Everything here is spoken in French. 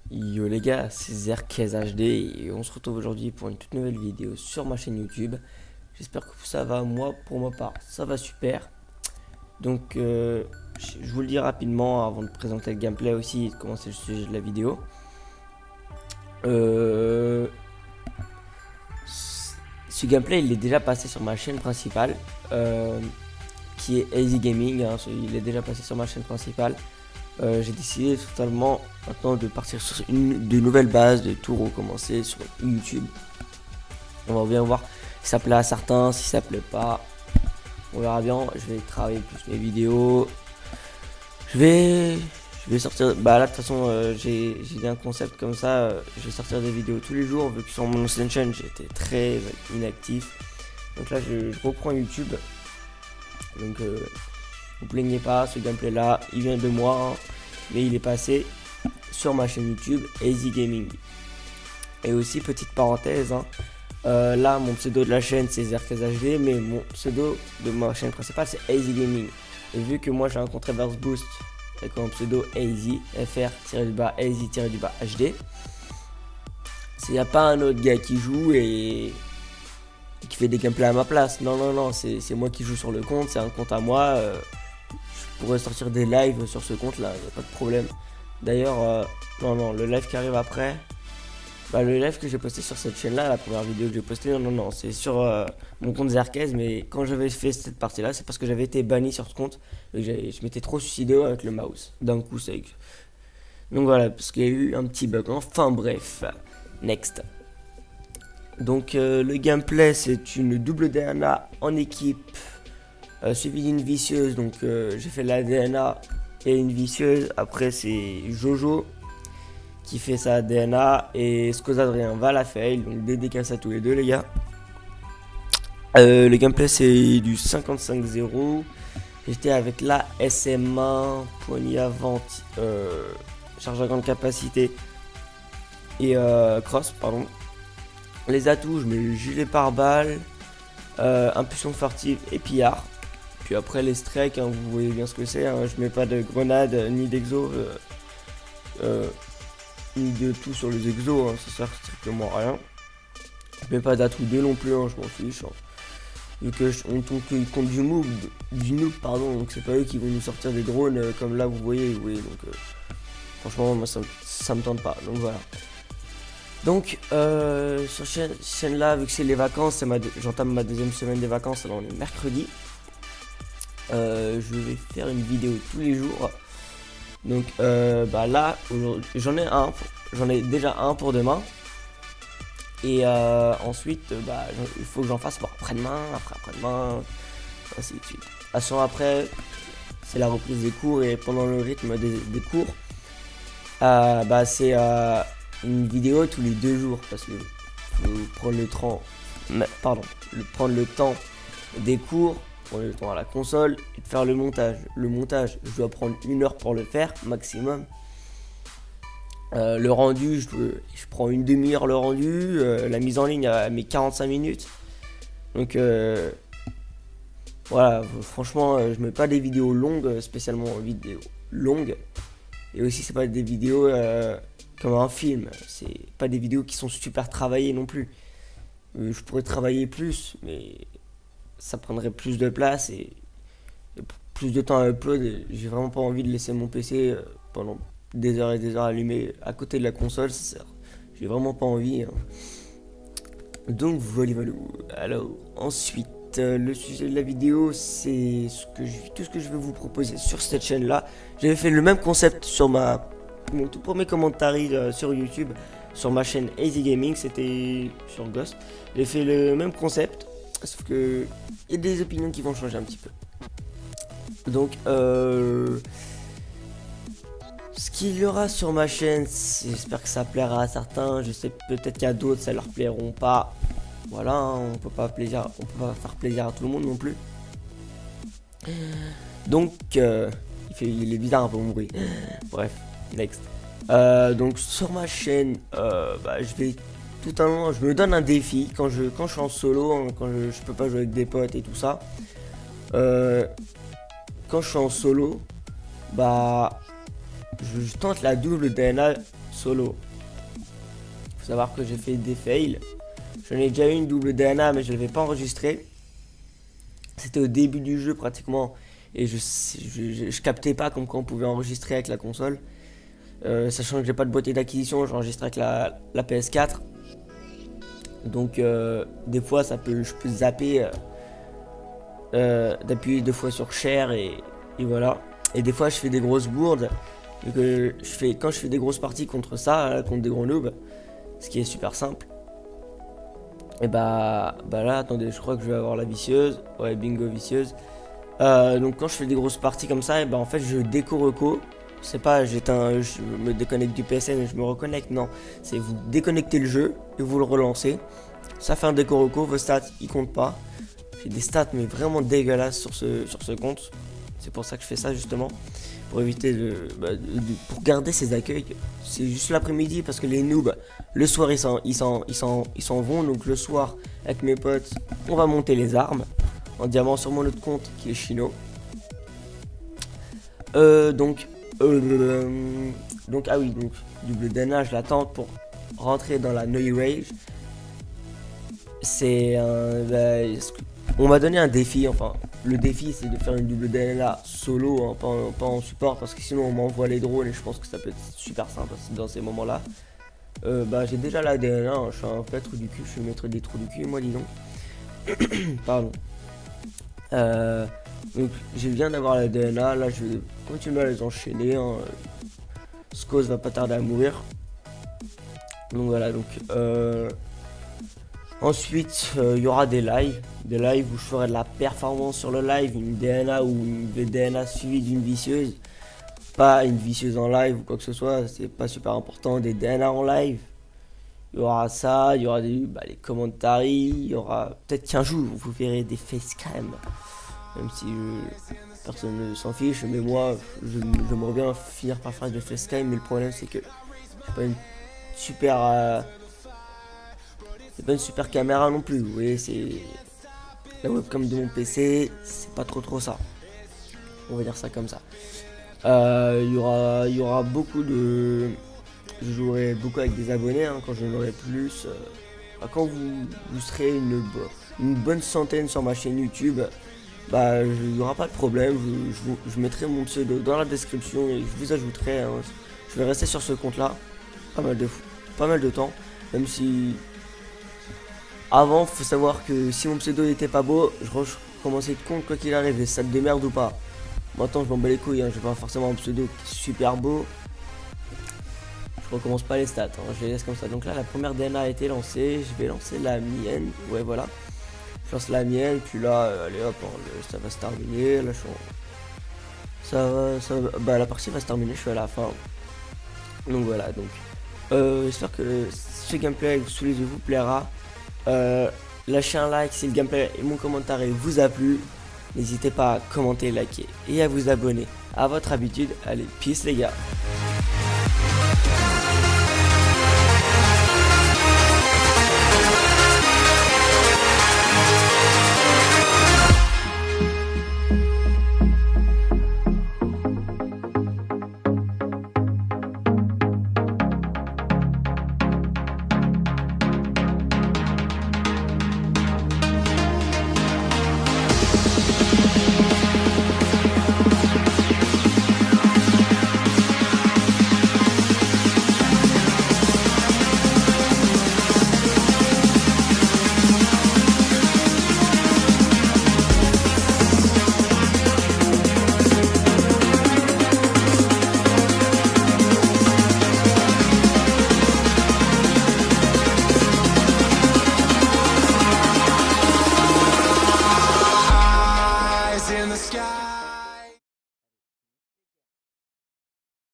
Yo les gars, c'est Zerkez HD et on se retrouve aujourd'hui pour une toute nouvelle vidéo sur ma chaîne YouTube. J'espère que ça va, moi pour ma part ça va super. Donc je vous le dis rapidement avant de présenter le gameplay aussi et de commencer le sujet de la vidéo. Euh, Ce gameplay il est déjà passé sur ma chaîne principale qui est Easy Gaming, hein, il est déjà passé sur ma chaîne principale. J'ai décidé totalement maintenant de partir sur de nouvelles bases, de tout recommencer sur YouTube. On va bien voir si ça plaît à certains, si ça plaît pas. On verra bien. Je vais travailler plus mes vidéos. Je vais sortir. Bah là de toute façon j'ai un concept comme ça. Je vais sortir des vidéos tous les jours vu que sur mon ancienne chaîne j'étais très inactif. Donc là je reprends YouTube. Donc vous plaignez pas, ce gameplay là il vient de moi, hein, mais il est passé sur ma chaîne YouTube Easy Gaming. Et aussi petite parenthèse, hein, là mon pseudo de la chaîne c'est Zerkez HD, mais mon pseudo de ma chaîne principale c'est Easy Gaming. Et vu que moi j'ai un compte Reverse Boost avec mon pseudo Easy FR-Easy-HD, s'il n'y a pas un autre gars qui joue et qui fait des gameplays à ma place. Non, c'est moi qui joue sur le compte, c'est un compte à moi. Je pourrais sortir des lives sur ce compte là, y a pas de problème. D'ailleurs, non, le live qui arrive après, bah, le live que j'ai posté sur cette chaîne là, la première vidéo que j'ai postée, non, c'est sur mon compte Zerkez. Mais quand j'avais fait cette partie là, c'est parce que j'avais été banni sur ce compte et que je m'étais trop suicidé avec le mouse d'un coup sec. Donc voilà, parce qu'il y a eu un petit bug. Enfin bref, next. Donc le gameplay c'est une double DNA en équipe suivi d'une vicieuse. Donc j'ai fait la DNA et une vicieuse. Après c'est Jojo qui fait sa DNA et Scosadrien va la fail. Donc dédicace à tous les deux les gars. Le gameplay c'est du 55-0. J'étais avec la SM1, poignée avant, charge à grande capacité et cross pardon. Les atouts, je mets le gilet pare-balles, impulsion furtive et pillard. Puis après les strikes, hein, vous voyez bien ce que c'est, hein, je mets pas de grenade ni d'exo, ni de tout sur les exos, hein, ça sert strictement à rien. Je mets pas d'atout 2 non plus, hein, je m'en fiche. Hein. Vu que on tombe contre du noob, pardon, donc c'est pas eux qui vont nous sortir des drones comme là vous voyez, donc franchement moi ça me tente pas, donc voilà. Donc sur cette chaîne là, vu que c'est les vacances, j'entame ma deuxième semaine des vacances, alors on est mercredi. Je vais faire une vidéo tous les jours. Donc bah là j'en ai déjà un pour demain. Et ensuite bah, il faut que j'en fasse pour après-demain, après-demain, ainsi de suite. Après c'est la reprise des cours et pendant le rythme des cours bah c'est une vidéo tous les 2 jours parce que faut prendre le temps des cours, prendre le temps à la console et de faire le montage. Le montage, je dois prendre 1 heure pour le faire maximum. Le rendu, je prends une demi-heure le rendu. La mise en ligne à mes 45 minutes. Donc voilà, franchement, je mets pas des vidéos longues, spécialement vidéos longues. Et aussi, c'est pas des vidéos comme un film, c'est pas des vidéos qui sont super travaillées non plus. Je pourrais travailler plus, mais ça prendrait plus de place et plus de temps à upload. J'ai vraiment pas envie de laisser mon PC pendant des heures et des heures allumé à côté de la console, j'ai vraiment pas envie. Hein. Donc voilà. Alors ensuite, le sujet de la vidéo, c'est tout ce que je vais vous proposer sur cette chaîne là. J'avais fait le même concept sur mon tout premier commentaire sur YouTube, sur ma chaîne Easy Gaming, c'était sur Ghost. J'ai fait le même concept, sauf que il y a des opinions qui vont changer un petit peu. Donc ce qu'il y aura sur ma chaîne, j'espère que ça plaira à certains. Je sais peut-être qu'il y a d'autres, ça leur plairont pas. Voilà, hein, on peut pas faire plaisir à tout le monde non plus. Donc il est bizarre un peu mon bruit. Bref, next. Donc sur ma chaîne, bah, je me donne un défi quand je suis en solo, hein, quand je peux pas jouer avec des potes et tout ça. Quand je suis en solo, bah je tente la double DNA solo. Faut savoir que j'ai fait des fails. J'en ai déjà eu une double DNA, mais je l'avais pas enregistré. C'était au début du jeu pratiquement. Et je captais pas comme quoi on pouvait enregistrer avec la console. Sachant que j'ai pas de boîtier d'acquisition, j'enregistre avec la PS4. Donc des fois je peux zapper d'appuyer 2 fois sur share et voilà. Et des fois je fais des grosses bourdes. Et que quand je fais des grosses parties contre ça, contre des gros noobs, ce qui est super simple. Et bah là, attendez, je crois que je vais avoir la vicieuse. Ouais, bingo vicieuse. Donc quand je fais des grosses parties comme ça, et bah en fait je déco-reco. C'est pas je me déconnecte du PSN et je me reconnecte, non. C'est vous déconnectez le jeu et vous le relancez. Ça fait un déco-reco, vos stats ils comptent pas. J'ai des stats mais vraiment dégueulasses sur ce compte. C'est pour ça que je fais ça justement. Pour éviter pour garder ces accueils. C'est juste l'après-midi parce que les noobs, le soir ils s'en vont. Donc le soir avec mes potes, on va monter les armes en diamant sur mon autre compte qui est Chino. Donc ah oui, donc double DNA, je l'attends pour rentrer dans la Noy Rage. C'est on m'a donné un défi, enfin le défi c'est de faire une double DNA solo, hein, pas en support, parce que sinon on m'envoie les drones et je pense que ça peut être super simple dans ces moments là. J'ai déjà la DNA, hein, je suis un peu trou du cul, je suis maître des trous du cul, moi dis donc. Pardon. Donc je viens d'avoir la DNA, là je vais continuer à les enchaîner, hein. Skos va pas tarder à mourir. Donc voilà, donc ensuite il y aura des lives où je ferai de la performance sur le live, une DNA ou une DNA suivie d'une vicieuse. Pas une vicieuse en live ou quoi que ce soit, c'est pas super important, des DNA en live. Il y aura ça, il y aura les commentaires, il y aura peut-être qu'un jour vous verrez des facecam. Même si personne ne s'en fiche, mais moi j'aimerais bien finir par faire des facecam, mais le problème c'est que c'est pas une super caméra non plus. Vous voyez, c'est la webcam de mon PC, c'est pas trop ça. On va dire ça comme ça. Il y aura beaucoup de... Je jouerai beaucoup avec des abonnés, hein, quand je n'aurai plus. Quand vous serez une bonne centaine sur ma chaîne YouTube, il n'y aura pas de problème. Je mettrai mon pseudo dans la description et je vous ajouterai. Hein. Je vais rester sur ce compte là pas mal de temps. Même si avant, faut savoir que si mon pseudo n'était pas beau, je recommençais de compte quoi qu'il arrive, ça te démerde ou pas. Maintenant je m'en bats les couilles, hein, j'ai pas forcément un pseudo qui est super beau. Je recommence pas les stats, hein, je les laisse comme ça. Donc là la première DNA a été lancée, je vais lancer la mienne. Ouais voilà. Je lance la mienne, puis là, allez hop, ça va se terminer. Là la partie va se terminer, je suis à la fin. Donc voilà, donc j'espère que ce gameplay sous les yeux vous plaira. Lâchez un like si le gameplay et mon commentaire vous a plu. N'hésitez pas à commenter, liker et à vous abonner à votre habitude. Allez, peace les gars.